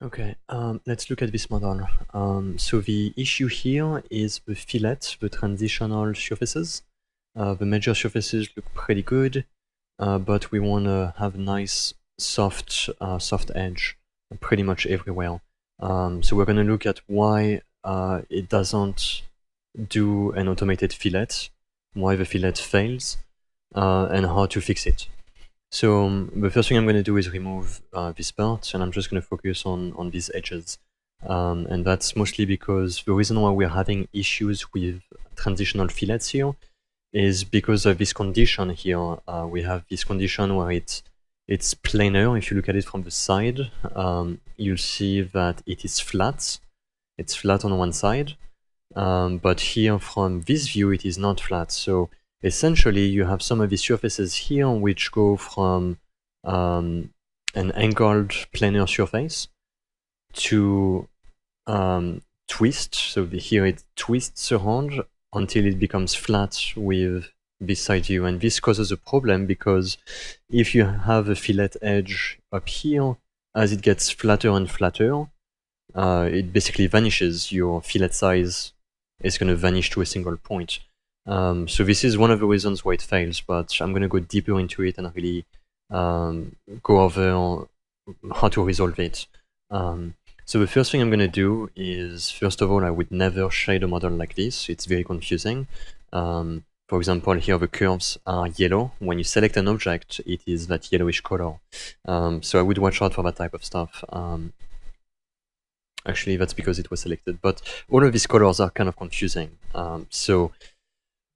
Okay, let's look at this model. So the issue here is the fillet, the transitional surfaces. The major surfaces look pretty good, but we want to have a nice soft edge pretty much everywhere. So we're going to look at why it doesn't do an automated fillet, why the fillet fails, and how to fix it. So the first thing I'm going to do is remove this part, and I'm just going to focus on these edges. And that's mostly because the reason why we're having issues with transitional fillets here is because of this condition here. We have this condition where it's planar. If you look at it from the side, you'll see that it is flat. It's flat on one side, but here from this view, it is not flat. So essentially, you have some of the surfaces here which go from an angled planar surface to twist. So here it twists around until it becomes flat with this side view. And this causes a problem because if you have a fillet edge up here, as it gets flatter and flatter, it basically vanishes. Your fillet size is going to vanish to a single point. So this is one of the reasons why it fails, but I'm going to go deeper into it and really go over how to resolve it. So the first thing I'm going to do is, first of all, I would never shade a model like this. It's very confusing. For example, here the curves are yellow. When you select an object, it is that yellowish color. So I would watch out for that type of stuff. Actually, that's because it was selected. But all of these colors are kind of confusing. So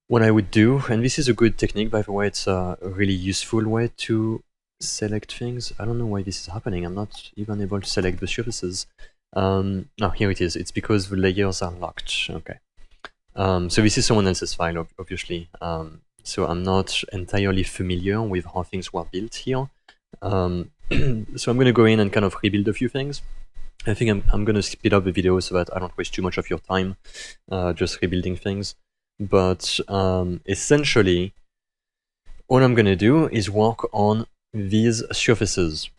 what I would do, and this is a good technique, by the way, it's a really useful way to select things. I don't know why this is happening. I'm not even able to select the surfaces. Oh, here it is. It's because the layers are locked. Okay. So this is someone else's file, obviously. So I'm not entirely familiar with how things were built here. So I'm going to go in and kind of rebuild a few things. I think I'm going to speed up the video so that I don't waste too much of your time just rebuilding things. But essentially, all I'm going to do is work on these surfaces.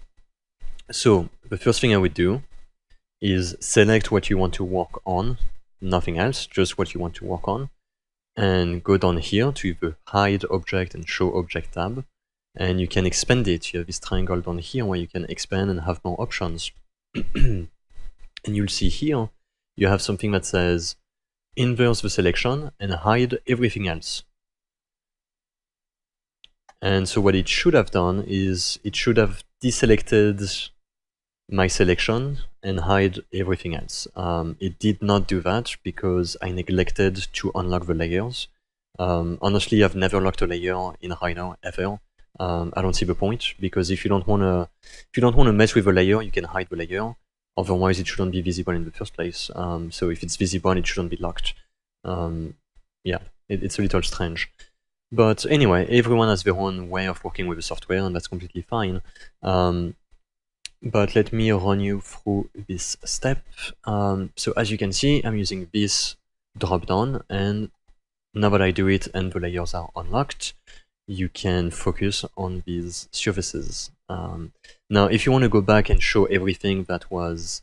So the first thing I would do is select what you want to work on, nothing else, just what you want to work on, and go down here to the Hide Object and Show Object tab, and you can expand it. You have this triangle down here where you can expand and have more options. And you'll see here, you have something that says inverse the selection and hide everything else. And so what it should have done is it should have deselected my selection and hide everything else. It did not do that because I neglected to unlock the layers. Honestly, I've never locked a layer in Rhino ever. I don't see the point, because if you don't want to mess with a layer, you can hide the layer. Otherwise, it shouldn't be visible in the first place. So if it's visible, it shouldn't be locked. Yeah, it's a little strange. But anyway, everyone has their own way of working with the software, and that's completely fine. But let me run you through this step. So as you can see, I'm using this drop-down, and now that I do it and the layers are unlocked, you can focus on these surfaces. Now, if you want to go back and show everything that was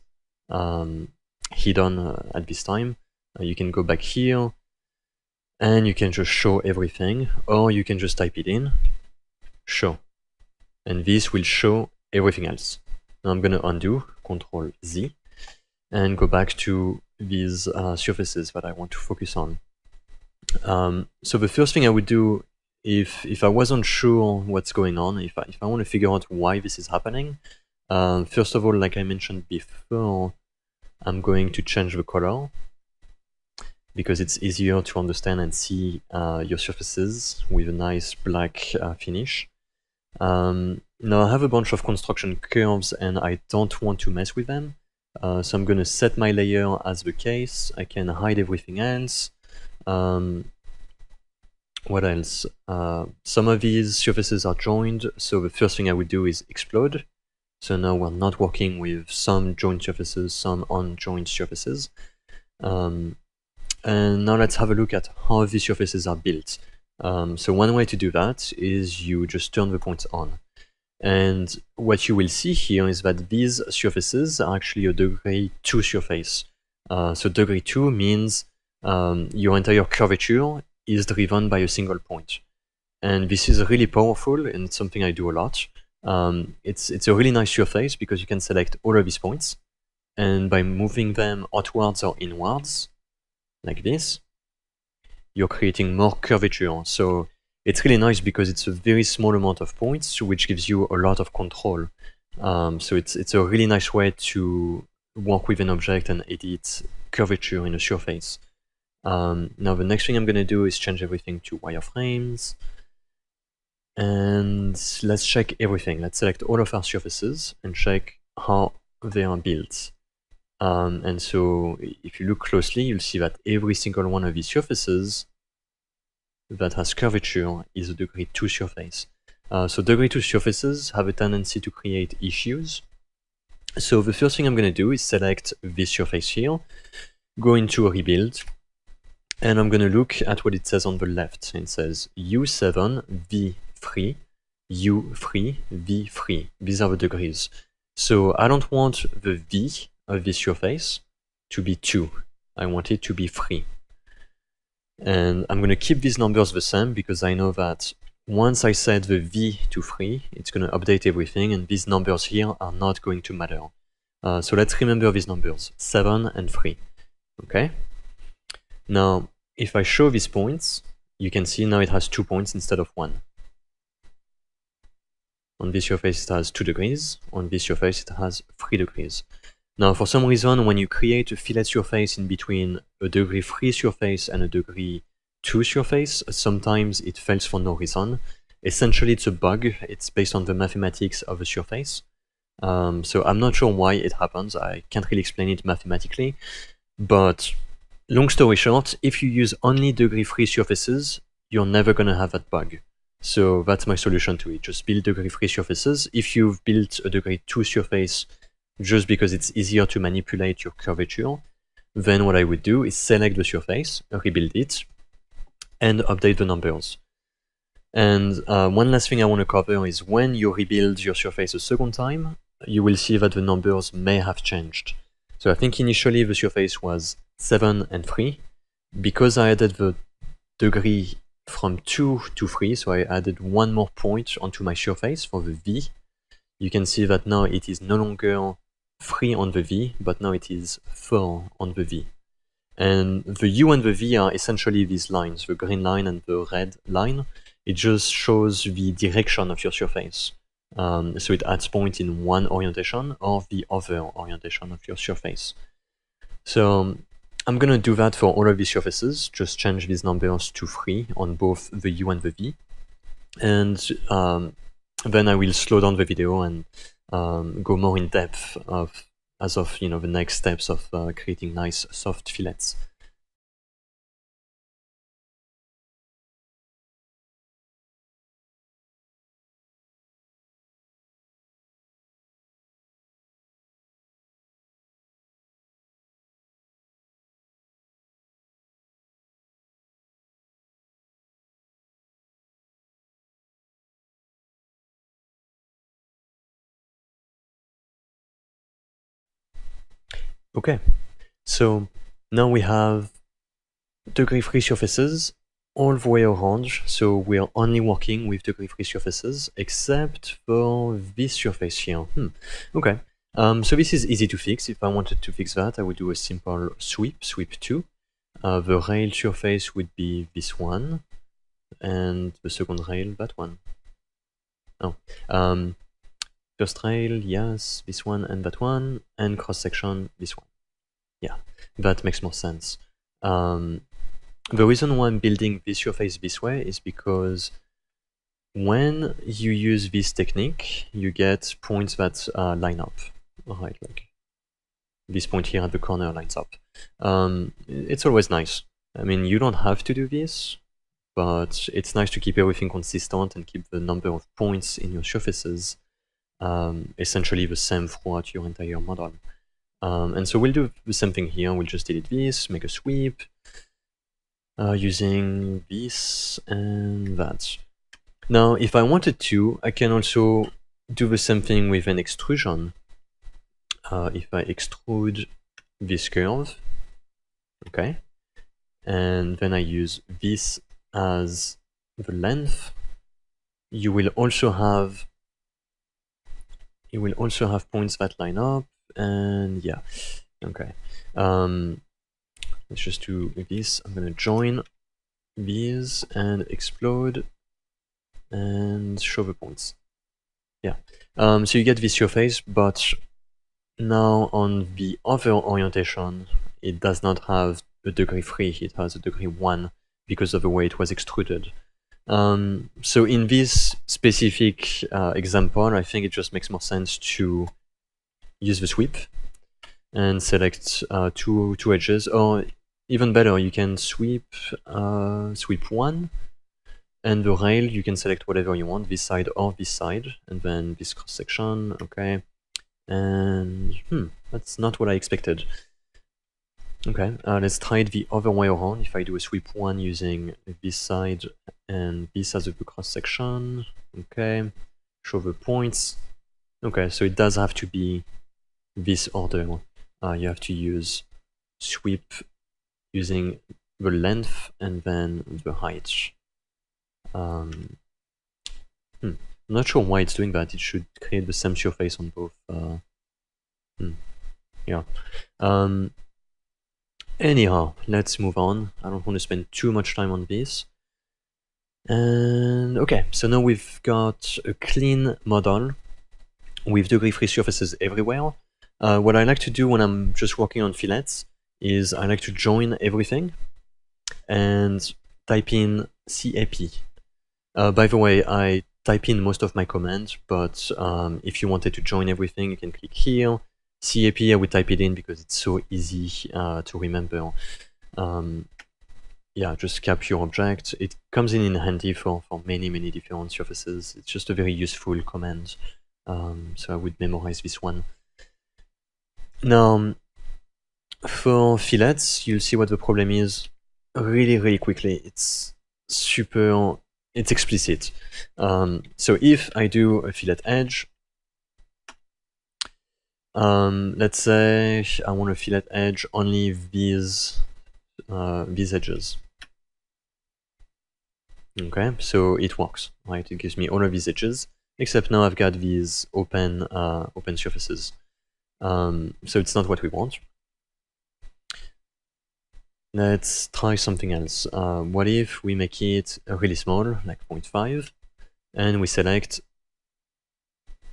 hidden at this time, you can go back here, and you can just show everything, or you can just type it in, show, and this will show everything else. Now I'm going to undo, Control Z, and go back to these surfaces that I want to focus on. So the first thing I would do, if I wasn't sure what's going on, if I want to figure out why this is happening, first of all, like I mentioned before, I'm going to change the color, because it's easier to understand and see your surfaces with a nice black finish. Now I have a bunch of construction curves and I don't want to mess with them. So I'm going to set my layer as the case. I can hide everything else. What else? Some of these surfaces are joined, so the first thing I would do is explode. So now we're not working with some joined surfaces, some unjoined surfaces. And now let's have a look at how these surfaces are built. So one way to do that is you just turn the points on. And what you will see here is that these surfaces are actually a degree 2 surface. So degree 2 means your entire curvature is driven by a single point. And this is really powerful, and it's something I do a lot. It's a really nice surface because you can select all of these points, and by moving them outwards or inwards, like this, you're creating more curvature. So it's really nice because it's a very small amount of points, which gives you a lot of control. So it's a really nice way to work with an object and edit curvature in a surface. Now the next thing I'm going to do is change everything to wireframes. And let's check everything. Let's select all of our surfaces and check how they are built. And so if you look closely, you'll see that every single one of these surfaces that has curvature is a degree 2 surface. So degree 2 surfaces have a tendency to create issues. So the first thing I'm going to do is select this surface here, go into a rebuild, and I'm going to look at what it says on the left. It says U7, V3, U3, V3. These are the degrees. So I don't want the V of this surface to be 2. I want it to be 3. And I'm going to keep these numbers the same because I know that once I set the V to 3, it's going to update everything, and these numbers here are not going to matter. So let's remember these numbers, 7 and 3. Okay? Now, if I show these points, you can see now it has 2 points instead of 1. On this surface it has 2 degrees, on this surface it has 3 degrees. Now, for some reason, when you create a fillet surface in between a degree 3 surface and a degree 2 surface, sometimes it fails for no reason. Essentially, it's a bug. It's based on the mathematics of the surface. So I'm not sure why it happens. I can't really explain it mathematically. But long story short, if you use only degree 3 surfaces, you're never going to have that bug. So that's my solution to it. Just build degree 3 surfaces. If you've built a degree 2 surface just because it's easier to manipulate your curvature, then what I would do is select the surface, rebuild it, and update the numbers. And one last thing I want to cover is when you rebuild your surface a second time, you will see that the numbers may have changed. So I think initially the surface was 7 and 3. Because I added the degree from 2 to 3, so I added one more point onto my surface for the V, you can see that now it is no longer 3 on the V, but now it is 4 on the V. And the U and the V are essentially these lines, the green line and the red line. It just shows the direction of your surface. So it adds points in one orientation or the other orientation of your surface. So I'm going to do that for all of these surfaces, just change these numbers to 3 on both the U and the V. And then I will slow down the video and go more in depth as of the next steps of creating nice soft fillets. Okay, so now we have degree 3 surfaces all the way around, so we're only working with degree 3 surfaces, except for this surface here. Okay, so this is easy to fix. If I wanted to fix that, I would do a simple sweep 2. The rail surface would be this one, and the second rail, that one. First rail, yes, this one and that one, and cross-section, this one. Yeah, that makes more sense. The reason why I'm building this surface this way is because when you use this technique, you get points that line up. Alright, like this point here at the corner lines up. It's always nice. I mean, you don't have to do this, but it's nice to keep everything consistent and keep the number of points in your surfaces essentially the same throughout your entire model. And so we'll do the same thing here. We'll just delete this, make a sweep, using this and that. Now, if I wanted to, I can also do the same thing with an extrusion. If I extrude this curve, okay, and then I use this as the length, you will also have points that line up, and yeah, okay. Let's just do this. I'm gonna join these and explode and show the points. Yeah. So you get this surface, but now on the other orientation, it does not have a degree 3, it has a degree 1 because of the way it was extruded. So in this specific example, I think it just makes more sense to use the sweep and select two edges, or even better, you can sweep 1, and the rail you can select whatever you want, this side or this side, and then this cross section, okay. And that's not what I expected. Okay, let's try it the other way around. If I do a sweep 1 using this side and this as a cross section, okay, show the points. Okay, so it does have to be this order. You have to use sweep using the length and then the height. I'm not sure why it's doing that. It should create the same surface on both. Yeah. Anyhow, let's move on. I don't want to spend too much time on this. And okay, so now we've got a clean model with degree-free surfaces everywhere. What I like to do when I'm just working on fillets is I like to join everything and type in CAP. By the way, I type in most of my commands, but if you wanted to join everything, you can click here. CAP, I would type it in because it's so easy to remember. Yeah, just cap your object. It comes in handy for many different surfaces. It's just a very useful command. So I would memorize this one. Now, for fillets, you'll see what the problem is really quickly. It's explicit. So if I do a fillet edge, let's say I want a fillet edge only these edges. Okay, so it works, right? It gives me all of these edges, except now I've got these open surfaces. So it's not what we want. Let's try something else. What if we make it really small, like 0.5, and we select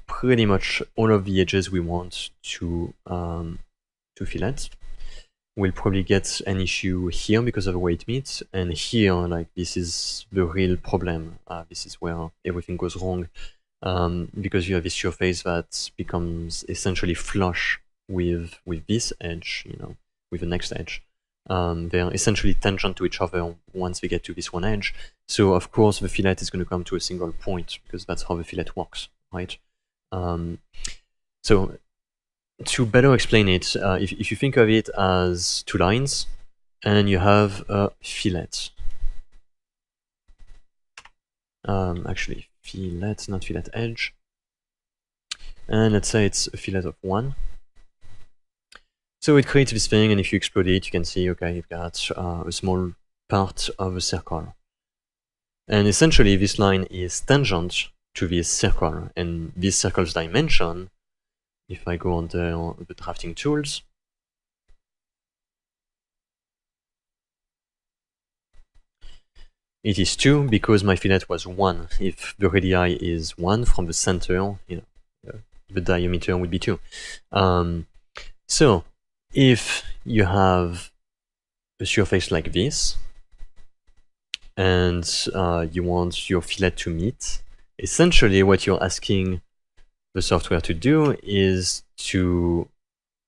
pretty much all of the edges we want to fillet. We'll probably get an issue here because of the way it meets, and here, like, this is the real problem. This is where everything goes wrong, because you have this surface that becomes essentially flush with this edge, with the next edge. They're essentially tangent to each other once they get to this one edge. So of course the fillet is going to come to a single point because that's how the fillet works, right? So to better explain it, if you think of it as two lines and you have a fillet, actually fillet, not fillet edge, and let's say it's a fillet of 1. So it creates this thing, and if you explode it, you can see, okay, you've got a small part of a circle. And essentially, this line is tangent to this circle, and this circle's dimension, if I go under the drafting tools, it is 2 because my fillet was 1. If the radii is 1 from the center, the diameter would be 2. So if you have a surface like this, and you want your fillet to meet, essentially what you're asking the software to do is to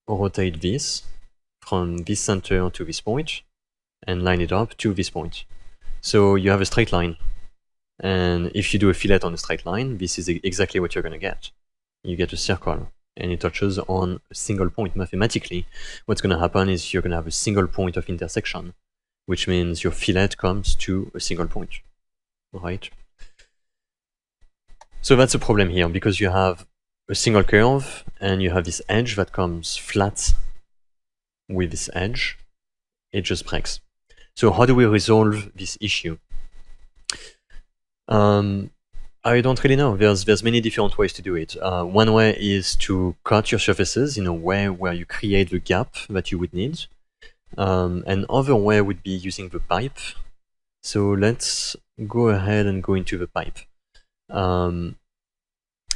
rotate this from this center to this point and line it up to this point. So you have a straight line. And if you do a fillet on a straight line, this is exactly what you're going to get. You get a circle, and it touches on a single point. Mathematically, what's going to happen is you're going to have a single point of intersection, which means your fillet comes to a single point, right? So that's a problem here, because you have a single curve and you have this edge that comes flat with this edge. It just breaks. So how do we resolve this issue? I don't really know. There's many different ways to do it. One way is to cut your surfaces in a way where you create the gap that you would need. Another way would be using the pipe. So let's go ahead and go into the pipe.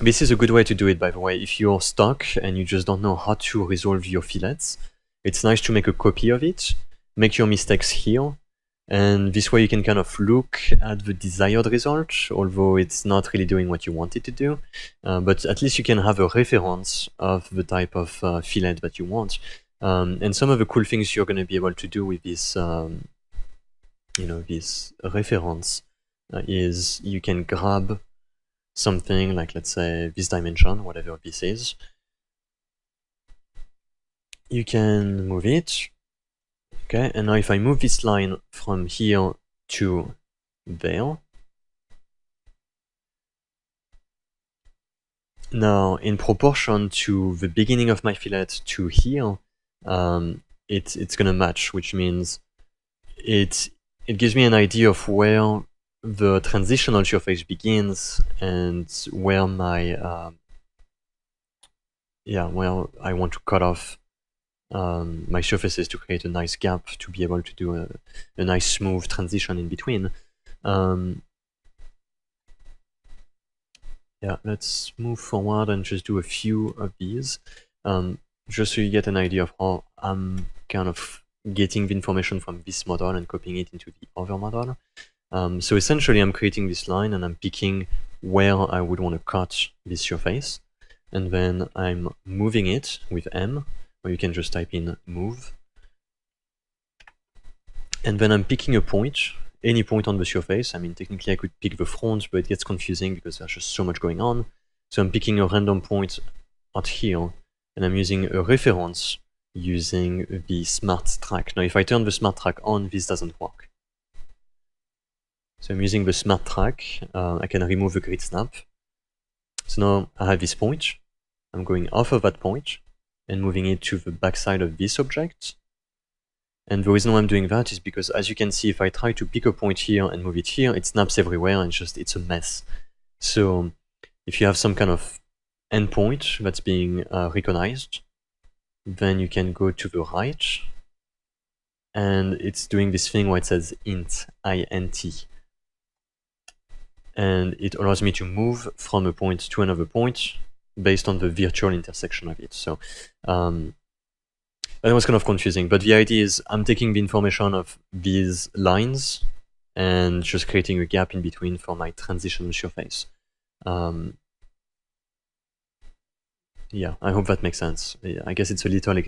This is a good way to do it, by the way. If you're stuck and you just don't know how to resolve your fillets, it's nice to make a copy of it, make your mistakes here, and this way you can kind of look at the desired result, although it's not really doing what you want it to do. But at least you can have a reference of the type of fillet that you want. And some of the cool things you're going to be able to do with this, this reference is you can grab something like, let's say, this dimension, whatever this is. You can move it. Okay, and now if I move this line from here to there, now in proportion to the beginning of my fillet to here, it's gonna match, which means it gives me an idea of where the transitional surface begins and where my where I want to cut off my surfaces to create a nice gap to be able to do a nice smooth transition in between. Yeah, let's move forward and just do a few of these, just so you get an idea of how I'm kind of getting the information from this model and copying it into the other model. So essentially I'm creating this line and I'm picking where I would want to cut this surface, and then I'm moving it with M, or you can just type in move. And then I'm picking a point, any point on the surface. I mean, technically I could pick the front, but it gets confusing because there's just so much going on. So I'm picking a random point out here, and I'm using a reference using the smart track. Now, if I turn the smart track on, this doesn't work. So I'm using the smart track. I can remove the grid snap. So now I have this point. I'm going off of that point and moving it to the backside of this object. And the reason why I'm doing that is because, as you can see, if I try to pick a point here and move it here, it snaps everywhere and it's a mess. So if you have some kind of endpoint that's being recognized, then you can go to the right, and it's doing this thing where it says int, int. And it allows me to move from a point to another point based on the virtual intersection of it. So that was kind of confusing, but the idea is I'm taking the information of these lines and just creating a gap in between for my transitional surface. Yeah, I hope that makes sense. I guess it's a little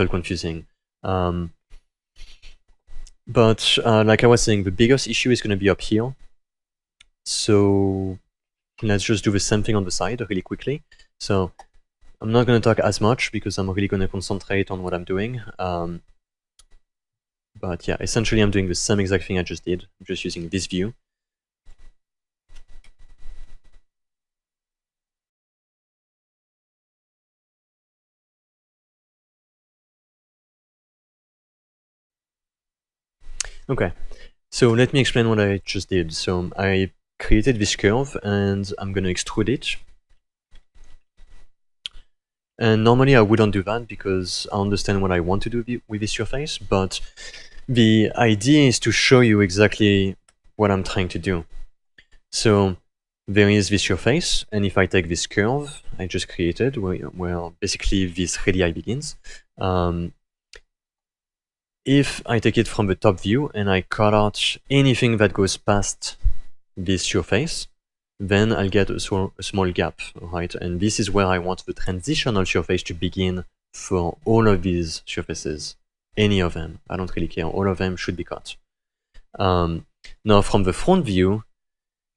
confusing. But like I was saying, the biggest issue is going to be up here. So let's just do the same thing on the side really quickly. So I'm not going to talk as much because I'm really going to concentrate on what I'm doing. But yeah, essentially I'm doing the same exact thing I just did. I'm just using this view. Okay, so let me explain what I just did. So I created this curve and I'm going to extrude it. And normally I wouldn't do that because I understand what I want to do with this surface, but the idea is to show you exactly what I'm trying to do. So there is this surface, and if I take this curve I just created, where basically this radii begins, if I take it from the top view and I cut out anything that goes past this surface, then I'll get a small gap, right? And this is where I want the transitional surface to begin for all of these surfaces. Any of them, I don't really care, all of them should be cut. Now from the front view,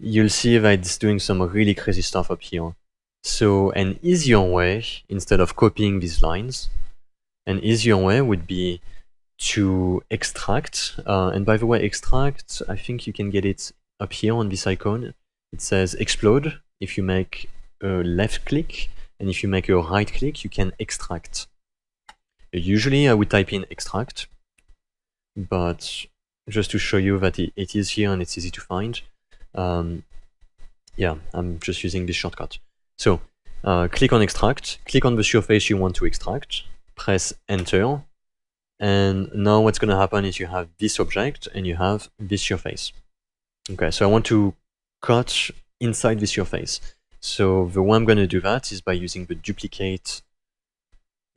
you'll see that it's doing some really crazy stuff up here. So an easier way, instead of copying these lines, an easier way would be to extract, and by the way, extract, I think you can get it up here on this icon. It says explode, if you make a left click and if you make a right click, you can extract. Usually I would type in extract, but just to show you that it is here and it's easy to find, yeah, I'm just using this shortcut. So click on extract, click on the surface you want to extract, press enter, and now what's going to happen is you have this object and you have this surface. Okay, so I want to cut inside this surface. So the way I'm going to do that is by using the duplicate,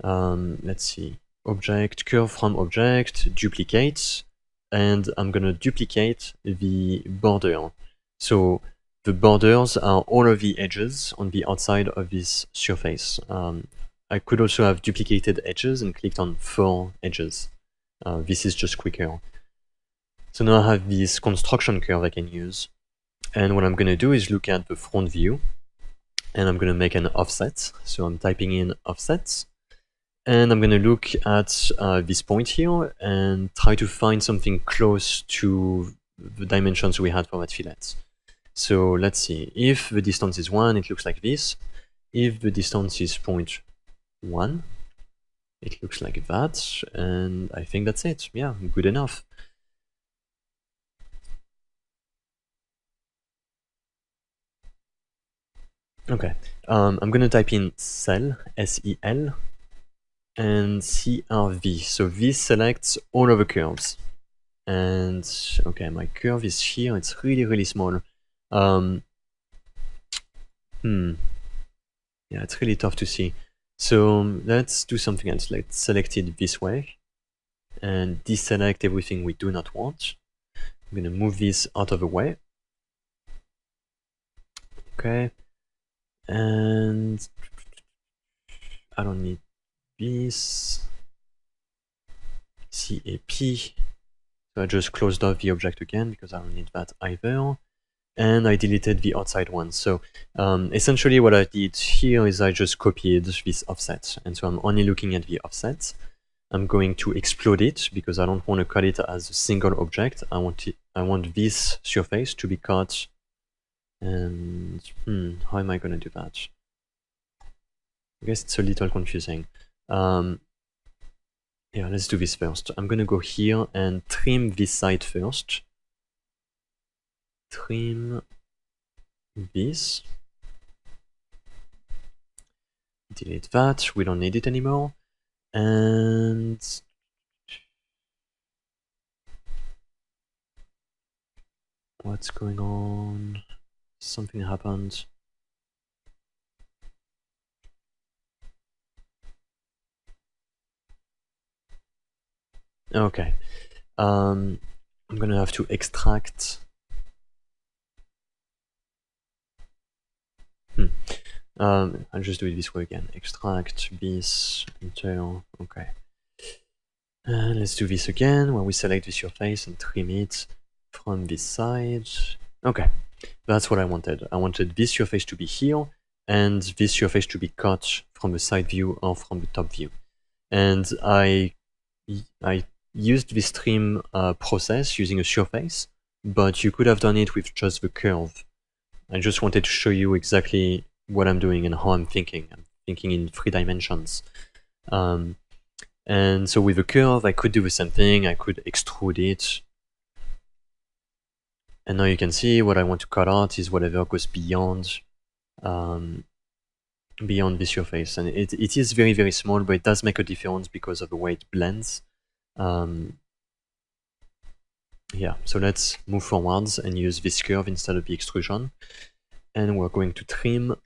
let's see, object, curve from object, duplicate, and I'm going to duplicate the border. So the borders are all of the edges on the outside of this surface. I could also have duplicated edges and clicked on 4 edges. This is just quicker. So now I have this construction curve I can use. And what I'm going to do is look at the front view. And I'm going to make an offset. So I'm typing in offset. And I'm going to look at this point here and try to find something close to the dimensions we had for that fillet. So let's see. If the distance is 1, it looks like this. If the distance is 0.1, it looks like that. And I think that's it. Yeah, good enough. Okay, I'm going to type in cell, S-E-L, and CRV. So this selects all of the curves. And okay, my curve is here. It's really, really small. Yeah, it's really tough to see. So let's do something else. Let's select it this way and deselect everything we do not want. I'm going to move this out of the way. Okay. And I don't need this. CAP. So I just closed off the object again because I don't need that either. And I deleted the outside one. So essentially what I did here is I just copied this offset. And so I'm only looking at the offset. I'm going to explode it because I don't want to cut it as a single object. I want this surface to be cut. And how am I going to do that? I guess it's a little confusing. Yeah, let's do this first. I'm going to go here and trim this side first. Trim this. Delete that. We don't need it anymore. And what's going on? Something happened. Okay. I'm gonna have to extract. I'll just do it this way again. Extract this, enter. Okay. And let's do this again, where we select the surface and trim it from this side. Okay, that's what I wanted. I wanted this surface to be here, and this surface to be cut from the side view or from the top view. And I used this trim process using a surface, but you could have done it with just the curve. I just wanted to show you exactly what I'm doing and how I'm thinking. I'm thinking in 3 dimensions. And so with the curve, I could do the same thing. I could extrude it. And now you can see what I want to cut out is whatever goes beyond this surface. And it is very, very small, but it does make a difference because of the way it blends. Yeah, so let's move forwards and use this curve instead of the extrusion. And we're going to trim.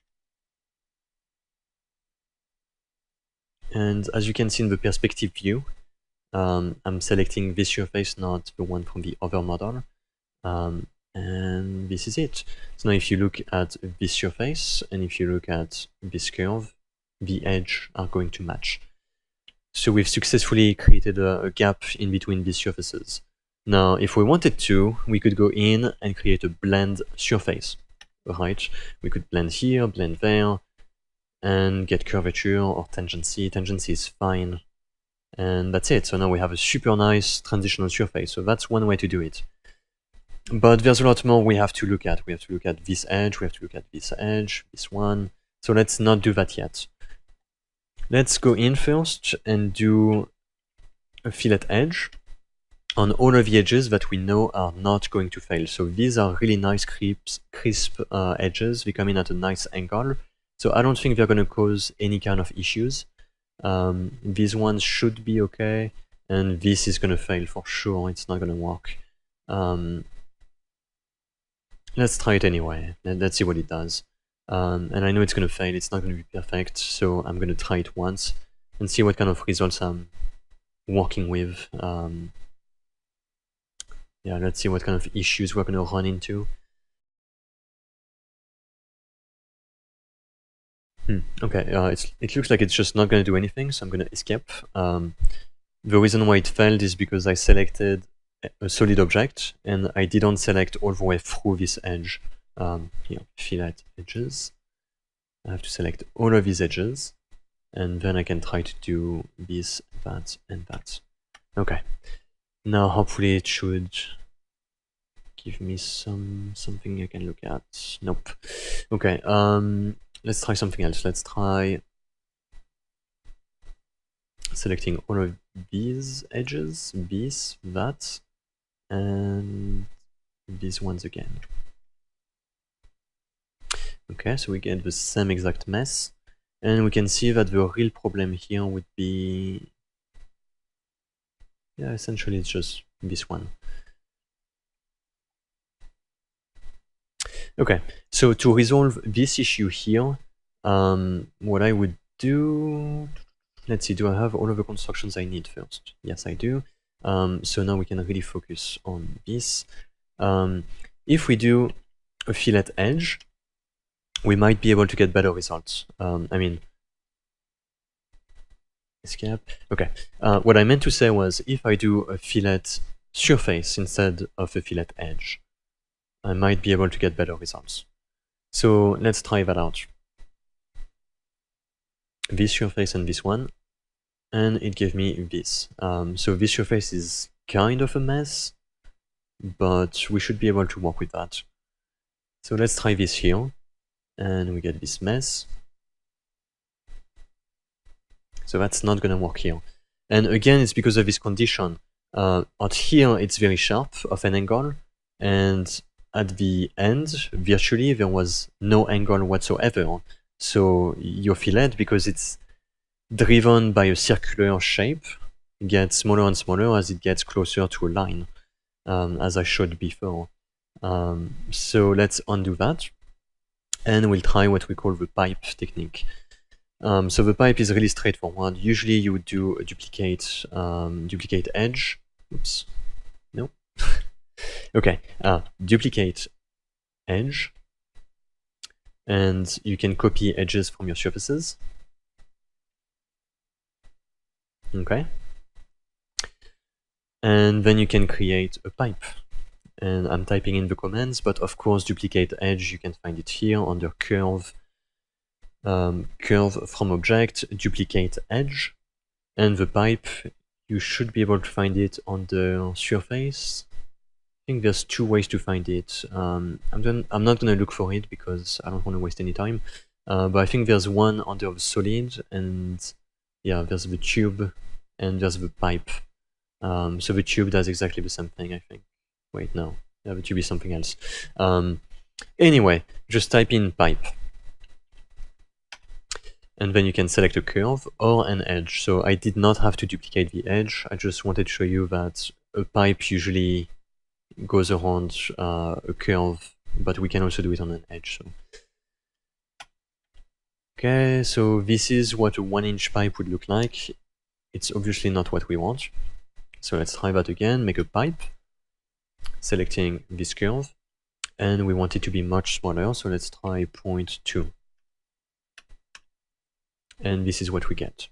And as you can see in the perspective view, I'm selecting this surface, not the one from the other model. And this is it. So now if you look at this surface, and if you look at this curve, the edges are going to match. So we've successfully created a gap in between these surfaces. Now, if we wanted to, we could go in and create a blend surface, right? We could blend here, blend there, and get curvature or tangency. Tangency is fine. And that's it. So now we have a super nice transitional surface. So that's one way to do it. But there's a lot more we have to look at. We have to look at this edge, we have to look at this edge, this one. So let's not do that yet. Let's go in first and do a fillet edge on all of the edges that we know are not going to fail. So these are really nice crisp edges. They come in at a nice angle. So I don't think they're going to cause any kind of issues. These ones should be okay, and this is going to fail for sure. It's not going to work. Let's try it anyway. Let's see what it does. And I know it's going to fail. It's not going to be perfect. So I'm going to try it once and see what kind of results I'm working with. Yeah, let's see what kind of issues we're going to run into. Okay, it looks like it's just not going to do anything, so I'm going to escape. The reason why it failed is because I selected a solid object, and I didn't select all the way through this edge. Here, fillet edges. I have to select all of these edges, and then I can try to do this, that, and that. Okay. Now hopefully it should give me something I can look at. Nope. Okay, let's try something else. Let's try selecting all of these edges, this, that, and these ones again. Okay, so we get the same exact mess, and we can see that the real problem here would be, yeah, essentially it's just this one. Okay, so to resolve this issue here, what I would do, let's see, do I have all of the constructions I need first? Yes, I do. So now we can really focus on this. If we do a fillet edge, we might be able to get better results. I mean, escape. Okay, what I meant to say was if I do a fillet surface instead of a fillet edge, I might be able to get better results. So let's try that out. This surface and this one, and it gave me this. So this surface is kind of a mess, but we should be able to work with that. So let's try this here, and we get this mess. So that's not gonna work here. And again, it's because of this condition. Out here, it's very sharp of an angle, and at the end, virtually, there was no angle whatsoever. So your fillet, because it's driven by a circular shape, gets smaller and smaller as it gets closer to a line, as I showed before. So let's undo that, and we'll try what we call the pipe technique. So the pipe is really straightforward. Usually you would do a duplicate edge. Oops, no. Okay, duplicate edge, and you can copy edges from your surfaces. Okay, and then you can create a pipe. And I'm typing in the commands, but of course duplicate edge, you can find it here under curve, curve from object, duplicate edge, and the pipe, you should be able to find it on the surface. I think there's two ways to find it. I'm not gonna look for it because I don't want to waste any time. But I think there's one under the solid, and yeah, there's the tube, and there's the pipe. So the tube does exactly the same thing, I think. Wait, no, yeah, the tube is something else. Anyway, just type in pipe. And then you can select a curve or an edge. So I did not have to duplicate the edge. I just wanted to show you that a pipe usually goes around a curve, but we can also do it on an edge. So. Okay, so this is what a 1-inch pipe would look like. It's obviously not what we want. So let's try that again, make a pipe, selecting this curve, and we want it to be much smaller, so let's try 0.2. And this is what we get.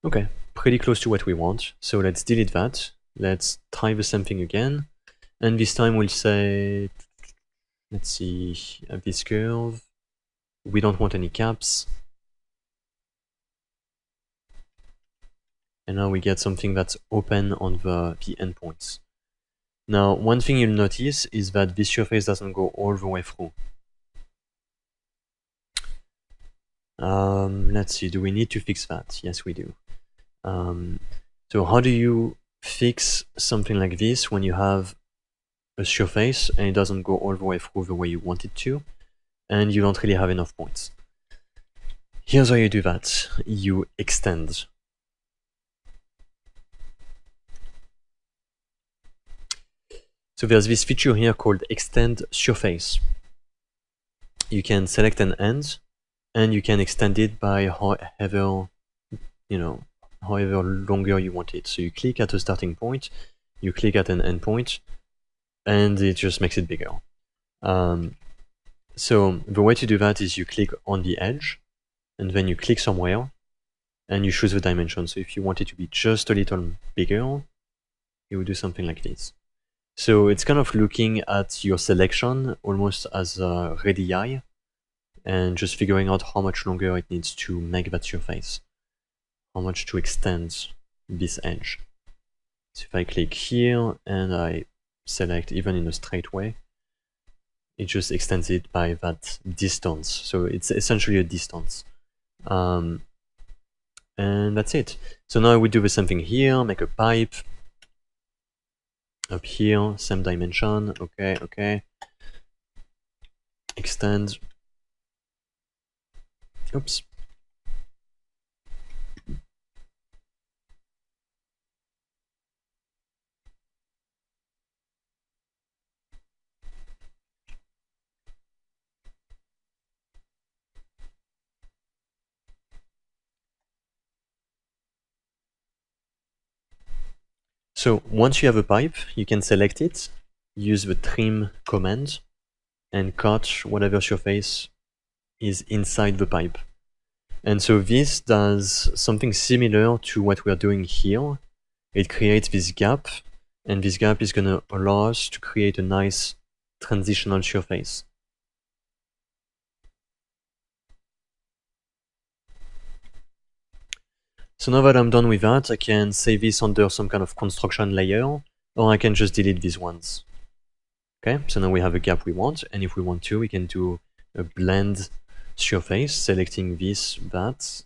Okay, pretty close to what we want, so let's delete that. Let's try the same thing again, and this time we'll say, let's see, this curve, we don't want any caps. And now we get something that's open on the endpoints. Now, one thing you'll notice is that this surface doesn't go all the way through. Let's see, do we need to fix that? Yes, we do. So how do you fix something like this when you have a surface and it doesn't go all the way through the way you want it to, and you don't really have enough points? Here's how you do that. You extend. So there's this feature here called Extend Surface. You can select an end, and you can extend it by however longer you want it. So you click at a starting point, you click at an end point, and it just makes it bigger. So the way to do that is you click on the edge, and then you click somewhere, and you choose the dimension. So if you want it to be just a little bigger, you would do something like this. So it's kind of looking at your selection almost as a radii, and just figuring out how much longer it needs to make that surface, how much to extend this edge. So if I click here and I select even in a straight way, it just extends it by that distance. So it's essentially a distance. And that's it. So now I would do the same thing here, make a pipe. Up here, same dimension, okay. Extend. Oops. So once you have a pipe, you can select it, use the trim command, and cut whatever surface is inside the pipe. And so this does something similar to what we're doing here. It creates this gap, and this gap is going to allow us to create a nice transitional surface. So now that I'm done with that, I can save this under some kind of construction layer, or I can just delete these ones. Okay, so now we have a gap we want, and if we want to, we can do a blend surface, selecting this, that,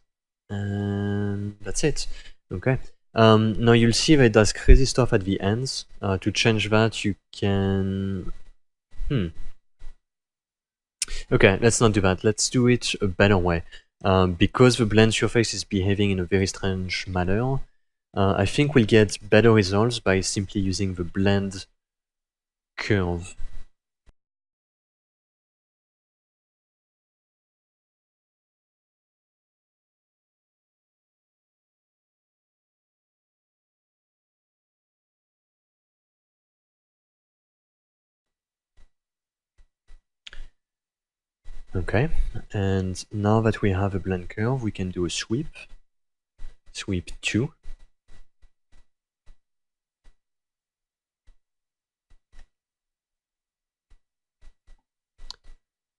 and that's it. Okay. Now you'll see that it does crazy stuff at the ends. To change that, you can... Okay, let's not do that. Let's do it a better way. Because the blend surface is behaving in a very strange manner, I think we'll get better results by simply using the blend curve. Okay, and now that we have a blend curve, we can do a sweep. Sweep 2.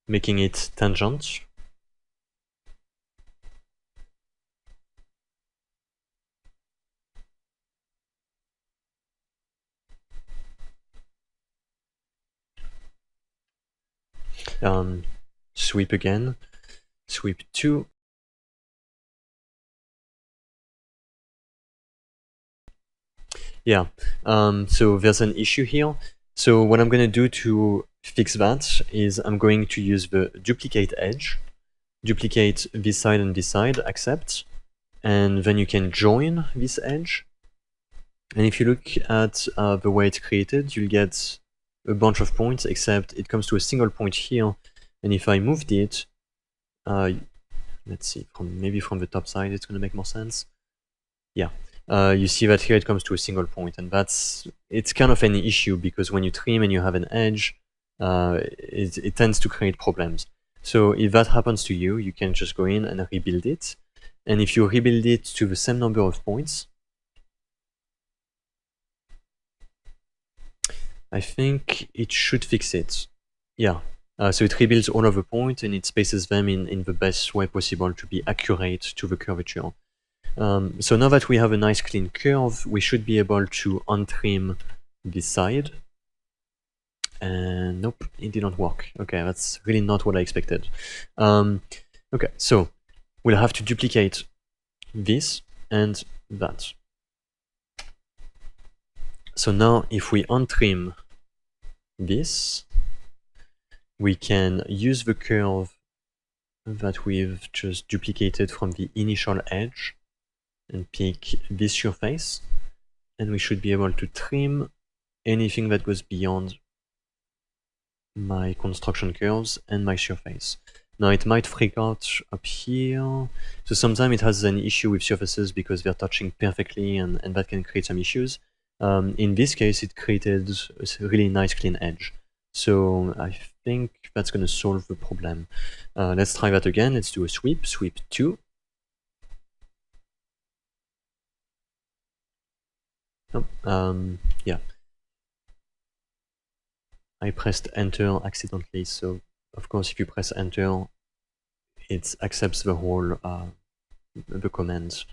Making it tangent. Sweep again. Sweep 2. Yeah, so there's an issue here. So what I'm going to do to fix that is I'm going to use the duplicate edge, duplicate this side and this side, accept, and then you can join this edge. And if you look at the way it's created, you'll get a bunch of points, except it comes to a single point here. And if I moved it, let's see, maybe from the top side, it's going to make more sense. Yeah. You see that here it comes to a single point, and it's kind of an issue because when you trim and you have an edge, it tends to create problems. So if that happens to you, you can just go in and rebuild it. And if you rebuild it to the same number of points, I think it should fix it. Yeah. So it rebuilds all of the points and it spaces them in the best way possible to be accurate to the curvature. So now that we have a nice clean curve, we should be able to untrim this side And nope, it didn't work. Okay, that's really not what I expected. Okay, so we'll have to duplicate this and that. So now if we untrim this, we can use the curve that we've just duplicated from the initial edge and pick this surface, and we should be able to trim anything that goes beyond my construction curves and my surface. Now it might freak out up here, so sometimes it has an issue with surfaces because they're touching perfectly, and that can create some issues. In this case, it created a really nice clean edge. So I think that's going to solve the problem. Let's try that again. Let's do a sweep 2. Oh, yeah. I pressed enter accidentally, so of course if you press enter, it accepts the whole the commands.